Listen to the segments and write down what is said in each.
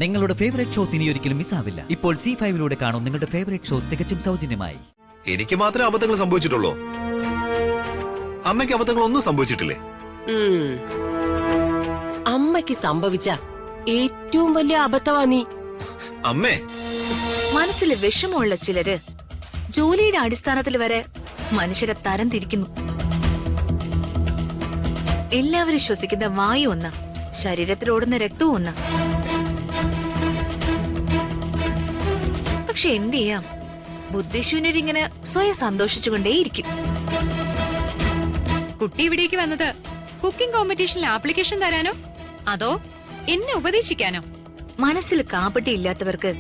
നിങ്ങളുടെ favourite shows ഇനി ഒരിക്കലും മിസ്സാവില്ല. ഇപ്പോൾ C5 കാണും നിങ്ങളുടെ ഫേവറേറ്റ് ഷോസ് തികച്ചും സൗജന്യമായി. എനിക്ക് മാത്രമേ അബദ്ധങ്ങൾ സംഭവിച്ചിട്ടുള്ളൂ. അമ്മയ്ക്ക് അബദ്ധങ്ങൾ ഒന്നും സംഭവിച്ചിട്ടില്ലേ? അമ്മയ്ക്ക് സംഭവിച്ച ഏറ്റവും വലിയ അബദ്ധമാ നീ. അമ്മേ, മനസ്സിൽ വിഷമമുള്ള ചിലര് ജോലിയുടെ അടിസ്ഥാനത്തിൽ വരെ മനുഷ്യരെ തരം തിരിക്കുന്നു. എല്ലാവരും ശ്വസിക്കുന്ന വായു ഒന്ന്, ശരീരത്തിലോടുന്ന രക്തവും ഒന്ന്. പക്ഷെ എന്ത് ചെയ്യാം, ബുദ്ധിശൂന്യരിങ്ങനെ സ്വയം സന്തോഷിച്ചുകൊണ്ടേയിരിക്കും. കുട്ടി ഇവിടേക്ക് വന്നത് കുക്കിംഗ് കോമ്പറ്റീഷനിൽ ആപ്ലിക്കേഷൻ തരാനോ അതോ എന്നെ ഉപദേശിക്കാനോ? മനസ്സിൽ കാപ്പട്ടി ഇല്ലാത്തവർക്ക്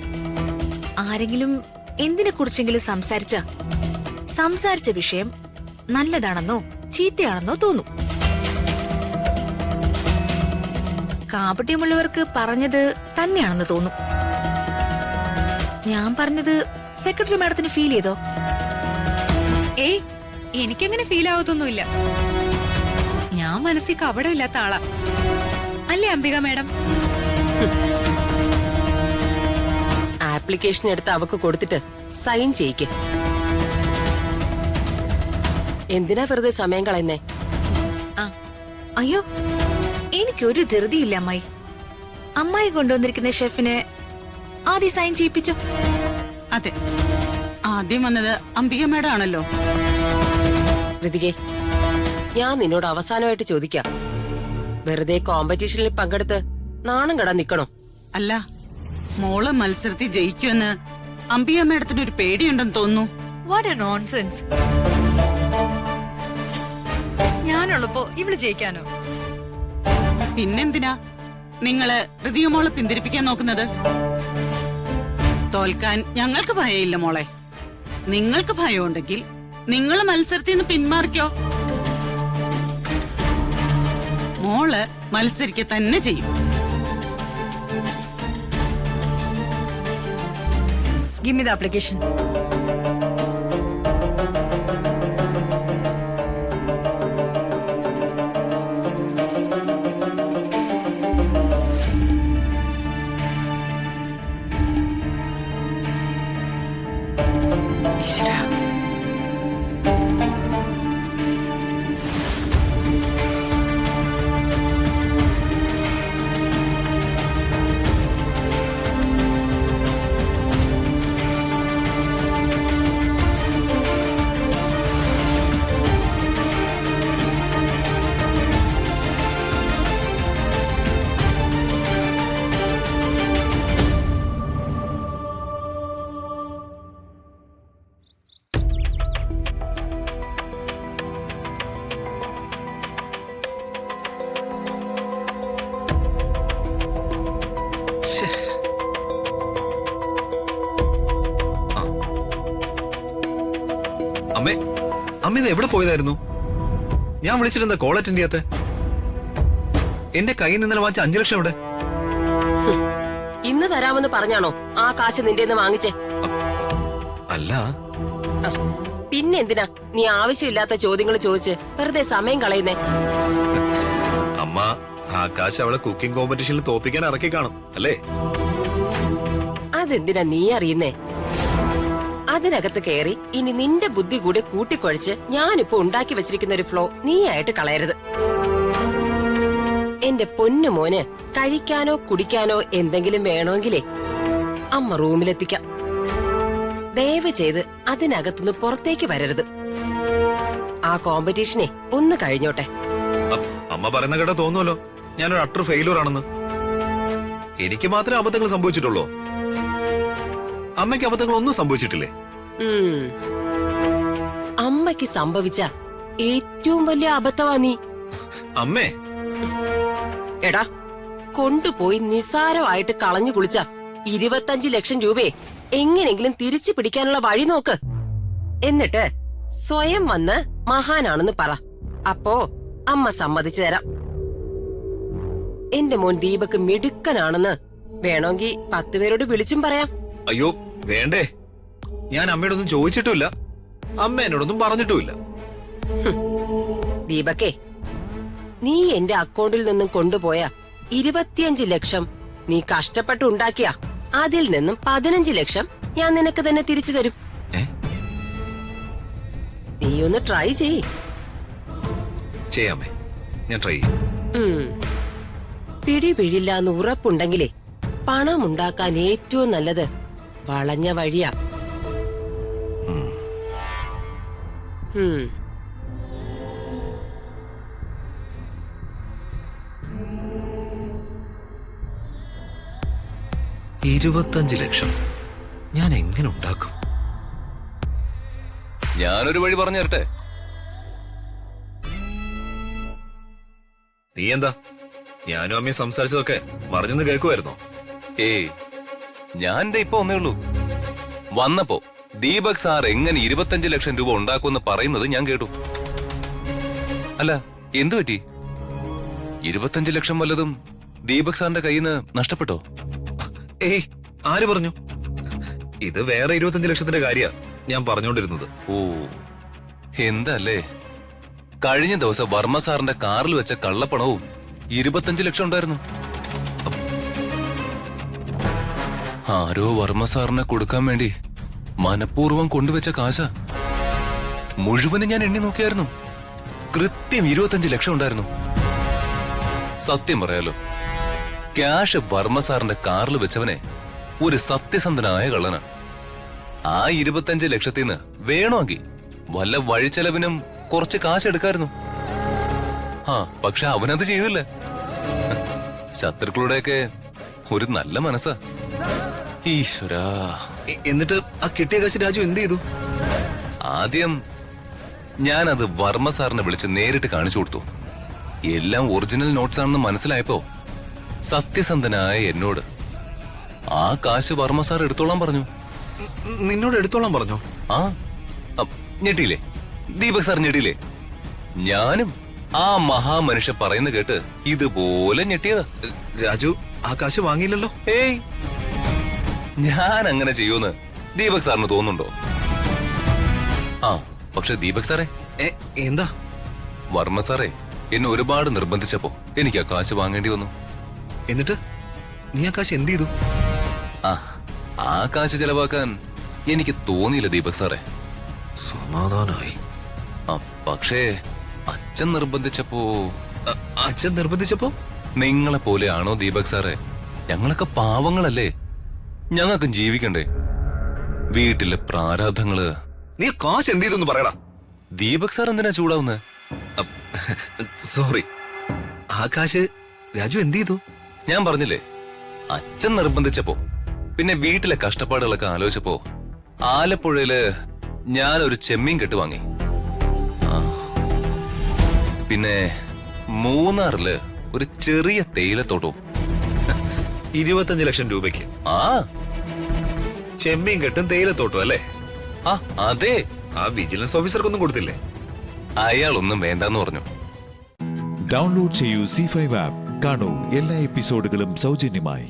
ആരെങ്കിലും എന്തിനെ കുറിച്ചെങ്കിലും സംസാരിച്ച വിഷയം നല്ലതാണെന്നോ ചീത്തയാണെന്നോ തോന്നും. കാപ്പട്യമുള്ളവർക്ക് പറഞ്ഞത് തന്നെയാണെന്ന് തോന്നും. ഞാൻ പറഞ്ഞത് സെക്രട്ടറി മാഡത്തിന് ഫീൽ ചെയ്തോ? ഏയ്, എനിക്കങ്ങനെ ഫീൽ ആവത്തൊന്നുമില്ല. ഞാൻ മനസ്സിൽ കപടമില്ലാത്ത ആളാ, അല്ലേ അംബിക മാഡം? ആപ്ലിക്കേഷൻ എടുത്ത് അവക്ക് കൊടുത്തിട്ട് സൈൻ ചെയ്യിക്ക്. എന്തിനാ വെറുതെ സമയം കളയുന്നേ? അയ്യോ, എനിക്കൊരു ധൃതിയില്ല അമ്മായി. അമ്മായി കൊണ്ടുവന്നിരിക്കുന്ന ഷെഫിനെ ആദ്യം സൈൻ ചെയ്യിപ്പിച്ചോ. അതെ, ആദ്യം വന്നത് അംബിക മേഡം ആണല്ലോ. ഋതികെ, ഞാൻ നിന്നോട് അവസാനമായിട്ട് ചോദിക്കാം, വെറുതെ കോമ്പറ്റീഷനിൽ പങ്കെടുത്ത് നാണം കെടാൻ നിക്കണോ? അല്ല, മോള് മത്സരത്തിൽ ജയിക്കുമെന്ന് അംബിക മേഡത്തിന് ഒരു പേടിയുണ്ടെന്ന് തോന്നുന്നു. What A nonsense. ഞാനുള്ളപ്പോ ഇവള് ജയിക്കാനോ? പിന്നെന്തിനാ നിങ്ങള് ഋതിക മോളെ പിന്തിരിപ്പിക്കാൻ നോക്കുന്നത്? തോൽക്കാൻ ഞങ്ങൾക്ക് ഭയമില്ല മോളെ. നിങ്ങൾക്ക് ഭയമുണ്ടെങ്കിൽ നിങ്ങൾ മത്സരത്തിൽ നിന്ന് പിന്മാറിക്കോ. മോള് മത്സരിക്കുക തന്നെ ചെയ്യും. Give me the application. അമ്മേ, അമ്മ ഇത് എവിടെ പോയതായിരുന്നു? ഞാൻ വിളിച്ചിരുന്ന കോൾ അറ്റൻഡ് ചെയ്യാത്ത. എന്റെ കയ്യിൽ നിന്ന് വാങ്ങിച്ച 5 ലക്ഷം എവിടെ? ഇന്ന് തരാമെന്ന് പറഞ്ഞാണോ ആ കാശ് നിന്റെ വാങ്ങിച്ചേ? അല്ല, പിന്നെന്തിനാ നീ ആവശ്യമില്ലാത്ത ചോദ്യങ്ങൾ ചോദിച്ച് വെറുതെ സമയം കളയുന്നേ? അമ്മ ആ കാശ് അവളെ കുക്കിംഗ് കോമ്പറ്റീഷനിൽ തോപ്പിക്കാൻ ഇറക്കി കാണും അല്ലേ? അതെന്തിനാ നീ അറിയുന്നേ? അതിനകത്ത് കയറി ഇനി നിന്റെ ബുദ്ധി കൂടെ കൂട്ടിക്കൊഴിച്ച് ഞാനിപ്പോ ഉണ്ടാക്കി വെച്ചിരിക്കുന്ന ഒരു ഫ്ലോ നീ ആയിട്ട് കളയരുത്. എന്റെ പൊന്നു മോന് കഴിക്കാനോ കുടിക്കാനോ എന്തെങ്കിലും വേണമെങ്കിലേ അമ്മ റൂമിലെത്തിക്കാം. ദയവ് ചെയ്ത് അതിനകത്തുനിന്ന് പുറത്തേക്ക് വരരുത്. ആ കോമ്പറ്റീഷനെ ഒന്ന് കഴിഞ്ഞോട്ടെ. അമ്മ പറയുന്ന കേട്ടാ തോന്നുമല്ലോ ഞാനൊരു അട്ടർ ഫെയിലൂർ ആണെന്ന്. എനിക്ക് മാത്രമേ അബദ്ധങ്ങൾ സംഭവിച്ചിട്ടുള്ളൂ. അമ്മയ്ക്ക് അബദ്ധങ്ങൾ ഒന്നും സംഭവിച്ചിട്ടില്ലേ? അമ്മയ്ക്ക് സംഭവിച്ച ഏറ്റവും വലിയ അബദ്ധമാ നീ. അമ്മേ, എടാ, കൊണ്ടുപോയി നിസാരമായിട്ട് കളഞ്ഞു കുളിച്ച 25 ലക്ഷം രൂപയെ എങ്ങനെങ്കിലും തിരിച്ചു പിടിക്കാനുള്ള വഴി നോക്ക്. എന്നിട്ട് സ്വയം വന്ന് മഹാനാണെന്ന് പറ. അപ്പോ അമ്മ സമ്മതിച്ചു തരാം. എന്റെ മോൻ ദീപക് മിടുക്കനാണെന്ന് വേണമെങ്കിൽ 10 പേരോട് വിളിച്ചും പറയാം. അയ്യോ വേണ്ടേ, ഞാൻ അമ്മയോടൊന്നും ചോദിച്ചിട്ടുമില്ല, അമ്മ എന്നോടൊന്നും പറഞ്ഞിട്ടുമില്ല. ദീപക്കേ, നീ എന്റെ അക്കൗണ്ടിൽ നിന്നും കൊണ്ടുപോയ 25 ലക്ഷം നീ കഷ്ടപ്പെട്ട് ഉണ്ടാക്കിയ അതിൽ നിന്നും 15 ലക്ഷം ഞാൻ നിനക്ക് തന്നെ തിരിച്ചു തരും. ഏ? നീ ഒന്ന് ട്രൈ ചെയ്യ്. ചെയ്യാമേ, ഞാൻ ട്രൈ ചെയ്യും. പിടി പിഴില്ലാന്ന് ഉറപ്പുണ്ടെങ്കിലേ പണം ഉണ്ടാക്കാൻ ഏറ്റവും നല്ലത് വളഞ്ഞ വഴിയാ. ഉം. 25 ലക്ഷം ഞാൻ എങ്ങനെ ഉണ്ടാക്കും? ഞാനൊരു വഴി പറഞ്ഞു തരട്ടെ. നീ എന്താ, ഞാനും അമ്മയും സംസാരിച്ചതൊക്കെ മറിഞ്ഞെന്ന് കേൾക്കുമായിരുന്നോ? ഏയ്, ഞാൻ ദേ ഇപ്പൊ ഒന്നേ ഉള്ളൂ. വന്നപ്പോ ദീപക് സാർ എങ്ങനെ 25 ലക്ഷം രൂപ ഉണ്ടാക്കുമെന്ന് പറയുന്നത് ഞാൻ കേട്ടു. അല്ല, എന്തു പറ്റി? 25 ലക്ഷം വല്ലതും ദീപക് സാറിന്റെ കയ്യിൽ നിന്ന് നഷ്ടപ്പെട്ടോ? ഏയ്, ആര് പറഞ്ഞു? ഇത് വേറെ 25 ലക്ഷത്തിന്റെ കാര്യ ഞാൻ പറഞ്ഞുകൊണ്ടിരുന്നത്. ഓ, എന്തല്ലേ, കഴിഞ്ഞ ദിവസം വർമ്മ സാറിന്റെ കാറിൽ വെച്ച കള്ളപ്പണവും 25 ലക്ഷം ഉണ്ടായിരുന്നു. ആരോ വർമ്മ സാറിനെ കൊടുക്കാൻ വേണ്ടി മനഃപൂർവ്വം കൊണ്ടുവച്ച കാശ മുഴുവനും ഞാൻ എണ്ണി നോക്കിയായിരുന്നു. കൃത്യം 25 ലക്ഷം ഉണ്ടായിരുന്നു. സത്യം പറയാലോ, ക്യാഷ് വർമ്മ സാറിന്റെ കാറിൽ വെച്ചവനെ ഒരു സത്യസന്ധനായ കള്ളന. ആ 25 ലക്ഷത്തിന്ന് വേണമെങ്കിൽ വല്ല വഴിച്ചെലവിനും കുറച്ച് കാശ് എടുക്കായിരുന്നു. പക്ഷെ അവനത് ചെയ്തില്ല. ശത്രുക്കളുടെയൊക്കെ ഒരു നല്ല മനസ്സാ. ഈശ്വരാ. എന്നിട്ട് ആ കിട്ടിയ കാശ് രാജു എന്ത് ചെയ്തു? ആദ്യം ഞാനത് വർമ്മ സാറിനെ വിളിച്ച് നേരിട്ട് കാണിച്ചു കൊടുത്തു. എല്ലാം ഒറിജിനൽ നോട്ട്സ് ആണെന്ന് മനസ്സിലായപ്പോ സത്യസന്ധനായ എന്നോട് ആ കാശ് വർമ്മ സാർ എടുത്തോളാൻ പറഞ്ഞു. നിന്നോട് എടുത്തോളാൻ പറഞ്ഞോ? ആ, ഞെട്ടിയില്ലേ ദീപക് സാർ, ഞെട്ടിയില്ലേ? ഞാനും ആ മഹാമനുഷ്യ പറയുന്ന കേട്ട് ഇതുപോലെ ഞെട്ടിയതാ. രാജു ആ കാശ് വാങ്ങിയില്ലല്ലോ? ഏയ്, ഞാൻ അങ്ങനെ ചെയ്യൂന്ന് ദീപക് സാറിന് തോന്നുന്നുണ്ടോ? പക്ഷെ ദീപക് സാറേ. എന്താ? വർമ്മ സാറേ എന്നെ ഒരുപാട് നിർബന്ധിച്ചപ്പോ എനിക്ക് ആ കാശ് വാങ്ങേണ്ടി വന്നു. എന്നിട്ട് നീ ആ കാശ് എന്ത് ചെയ്തു? ആ കാശ് ചെലവാക്കാൻ എനിക്ക് തോന്നിയില്ല ദീപക് സാറേ. സമാധാനായി. പക്ഷേ അച്ഛൻ നിർബന്ധിച്ചപ്പോ. അച്ഛൻ നിർബന്ധിച്ചപ്പോ? നിങ്ങളെ പോലെയാണോ ദീപക് സാറേ? ഞങ്ങളൊക്കെ പാവങ്ങളല്ലേ, ഞങ്ങൾക്കും ജീവിക്കണ്ടേ? വീട്ടിലെ പ്രാരാബ്ധങ്ങള്. നീ കാശ് എന്ത് ചെയ്തു പറയടാ. ദീപക് സാർ എന്തിനാ ചൂടാവുന്നത്? സോറി, ആ കാശ് രാജു എന്ത് ചെയ്തു? ഞാൻ പറഞ്ഞില്ലേ, അച്ഛൻ നിർബന്ധിച്ചപ്പോ, പിന്നെ വീട്ടിലെ കഷ്ടപ്പാടുകളൊക്കെ ആലോചിച്ചപ്പോ ആലപ്പുഴയില് ഞാനൊരു ചെമ്മീൻ കെട്ട് വാങ്ങി. പിന്നെ മൂന്നാറില് ഒരു ചെറിയ തേയിലത്തോട്ടവും. 25 ലക്ഷം രൂപയ്ക്ക് ചെമ്മീൻ കെട്ടും തേയിലത്തോട്ടും അല്ലേ? അതെ. ആ വിജിലൻസ് ഓഫീസർക്കൊന്നും കൊടുത്തില്ലേ? അയാളൊന്നും വേണ്ടെന്ന് പറഞ്ഞു. ഡൗൺലോഡ് ചെയ്യൂ C5 ആപ്പ്. കാണൂ എല്ലാ എപ്പിസോഡുകളും സൗജന്യമായി.